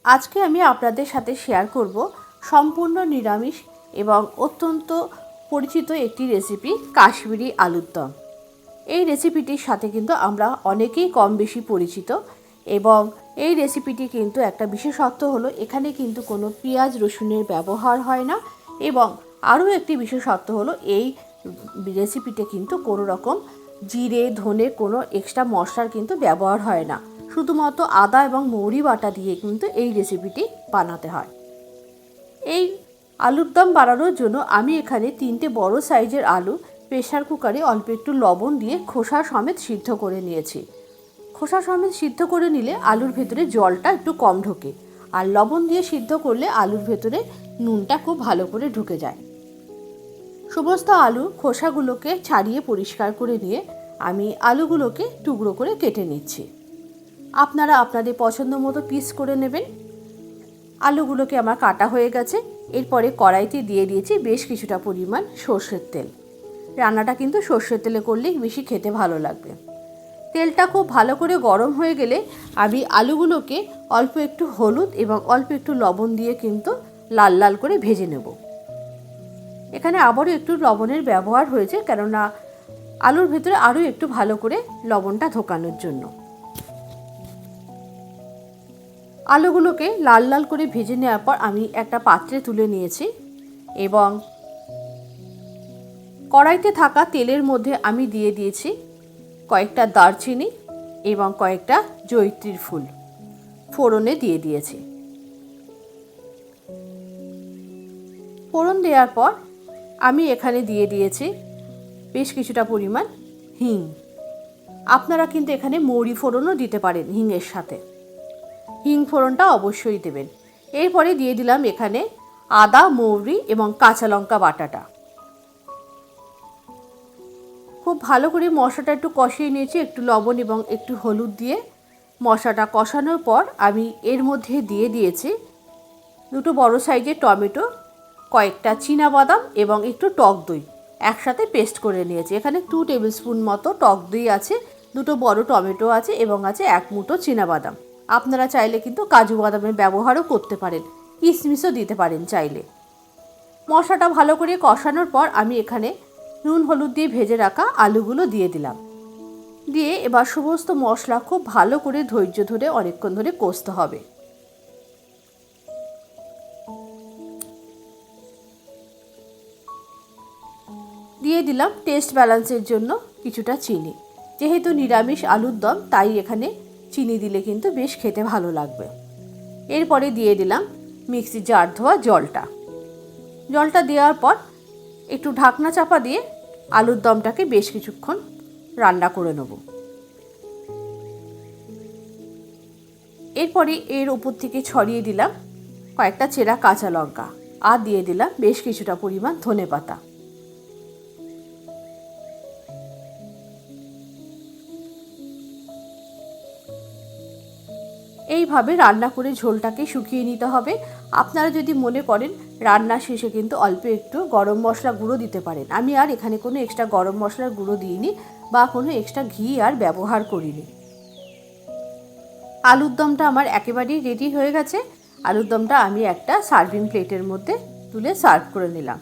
আজকে আমি আপনাদের সাথে শেয়ার করব সম্পূর্ণ নিরামিষ এবং অত্যন্ত পরিচিত একটি রেসিপি, কাশ্মীরি আলুর দম। এই রেসিপিটির সাথে কিন্তু আমরা অনেকেই কম বেশি পরিচিত এবং এই রেসিপিটি কিন্তু একটা বিশেষত্ব হলো এখানে কিন্তু কোনো পেঁয়াজ রসুনের ব্যবহার হয় না এবং আরও একটি বিশেষত্ব হলো এই রেসিপিতে কিন্তু কোনো রকম জিরে ধনে কোনো এক্সট্রা মশলার কিন্তু ব্যবহার হয় না, শুধুমাত্র আদা এবং মৌরি বাটা দিয়ে কিন্তু এই রেসিপিটি বানাতে হয়। এই আলুর দম বানানোর জন্য আমি এখানে 3টে বড় সাইজের আলু প্রেসার কুকারে অল্প একটু লবণ দিয়ে খোসা সমেত সিদ্ধ করে নিয়েছি। খোসা সমেত সিদ্ধ করে নিলে আলুর ভেতরে জলটা একটু কম ঢোকে, আর লবণ দিয়ে সিদ্ধ করলে আলুর ভেতরে নুনটা খুব ভালো করে ঢুকে যায়। সমস্ত আলু খোসাগুলোকে ছাড়িয়ে পরিষ্কার করে নিয়ে আমি আলুগুলোকে টুকরো করে কেটে নিচ্ছি। আপনারা আপনাদের পছন্দ মতো পিস করে নেবেন। আলুগুলোকে আমার কাটা হয়ে গেছে। এরপরে কড়াইতে দিয়ে দিয়েছি বেশ কিছুটা পরিমাণ সর্ষের তেল। রান্নাটা কিন্তু সর্ষের তেলে করলেই বেশি খেতে ভালো লাগবে। তেলটা খুব ভালো করে গরম হয়ে গেলে আমি আলুগুলোকে অল্প একটু হলুদ এবং অল্প একটু লবণ দিয়ে কিন্তু লাল লাল করে ভেজে নেব। এখানে আবারও একটু লবণের ব্যবহার হয়েছে, কেননা আলুর ভেতরে আরও একটু ভালো করে লবণটা ঢোকানোর জন্য। আলুগুলোকে লাল লাল করে ভেজে নেওয়ার পর আমি একটা পাত্রে তুলে নিয়েছি এবং কড়াইতে থাকা তেলের মধ্যে আমি দিয়ে দিয়েছি কয়েকটা দারচিনি এবং কয়েকটা জয়িত্রীর ফুল ফোড়নে দিয়ে দিয়েছি। ফোড়ন দেওয়ার পর আমি এখানে দিয়ে দিয়েছি বেশ কিছুটা পরিমাণ হিং। আপনারা কিন্তু এখানে মৌরি ফোড়নও দিতে পারেন হিংয়ের সাথে। হিং ফোড়নটা অবশ্যই দেবেন। এরপরে দিয়ে দিলাম এখানে আদা মৌরি এবং কাঁচা লঙ্কা বাটাটা। খুব ভালো করে মশলাটা একটু কষিয়ে নিয়েছি একটু লবণ এবং একটু হলুদ দিয়ে। মশলাটা কষানোর পর আমি এর মধ্যে দিয়ে দিয়েছি 2টো বড় সাইজের টমেটো, কয়েকটা চীনাবাদাম এবং একটু টক দই একসাথে পেস্ট করে নিয়েছি। এখানে 2 টেবিল স্পুন মতো টক দই আছে, 2টো বড় টমেটো আছে এবং আছে 1 মুঠো চীনাবাদাম। আপনারা চাইলে কিন্তু কাজু বাদামের ব্যবহারও করতে পারেন, কিশমিশও দিতে পারেন চাইলে। মশলাটা ভালো করে কষানোর পর আমি এখানে নুন হলুদ দিয়ে ভেজে রাখা আলুগুলো দিয়ে দিলাম। দিয়ে এবার সমস্ত মশলা খুব ভালো করে ধৈর্য ধরে অনেকক্ষণ ধরে কষতে হবে। দিয়ে দিলাম টেস্ট ব্যালেন্সের জন্য কিছুটা চিনি। যেহেতু নিরামিষ আলুর দম তাই এখানে চিনি দিলে কিন্তু বেশ খেতে ভালো লাগবে। এরপরে দিয়ে দিলাম মিক্সি জার ধোয়া জলটা দেওয়ার পর একটু ঢাকনা চাপা দিয়ে আলুর দমটাকে বেশ কিছুক্ষণ রান্না করে নেব। এরপরে এর উপর থেকে ছড়িয়ে দিলাম কয়েকটা চেরা কাঁচা লঙ্কা আর দিয়ে দিলাম বেশ কিছুটা পরিমাণ ধনেপাতা। এইভাবে রান্না করে ঝোলটাকে শুকিয়ে নিতে হবে। আপনারা যদি মনে করেন রান্না শেষে কিন্তু অল্প একটু গরম মশলা গুঁড়ো দিতে পারেন। আমি আর এখানে কোনো এক্সট্রা গরম মশলার গুঁড়ো দিইনি বা কোনো এক্সট্রা ঘি আর ব্যবহার করিনি। আলুর দমটা আমার একেবারেই রেডি হয়ে গেছে। আলুর দমটা আমি একটা সার্ভিং প্লেটের মধ্যে তুলে সার্ভ করে নিলাম।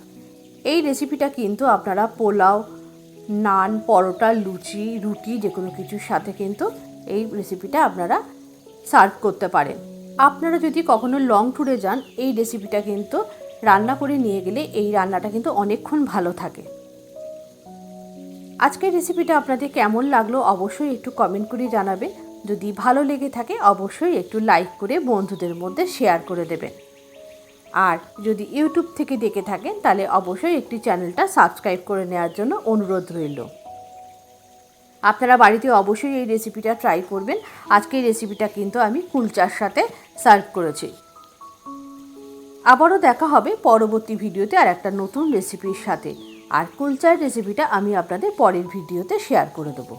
এই রেসিপিটা কিন্তু আপনারা পোলাও, নান, পরোটা, লুচি, রুটি যে কোনো কিছুর সাথে কিন্তু এই রেসিপিটা আপনারা সার্ভ করতে পারেন। আপনারা যদি কখনো লং ট্যুরে যান এই রেসিপিটা কিন্তু রান্না করে নিয়ে গেলে এই রান্নাটা কিন্তু অনেকক্ষণ ভালো থাকে। আজকের রেসিপিটা আপনাদের কেমন লাগলো অবশ্যই একটু কমেন্ট করে জানাবেন। যদি ভালো লেগে থাকে অবশ্যই একটু লাইক করে বন্ধুদের মধ্যে শেয়ার করে দেবেন। আর যদি ইউটিউব থেকে দেখে থাকেন তাহলে অবশ্যই একটি চ্যানেলটা সাবস্ক্রাইব করে নেওয়ার জন্য অনুরোধ রইল। আপনারা বাড়িতে অবশ্যই এই রেসিপিটা ট্রাই করবেন। আজকে এই রেসিপিটা কিন্তু আমি কুলচার সাথে সার্ভ করেছি। আবারও দেখা হবে পরবর্তী ভিডিওতে আর একটা নতুন রেসিপির সাথে। আর কুলচার রেসিপিটা আমি আপনাদের পরের ভিডিওতে শেয়ার করে দেবো।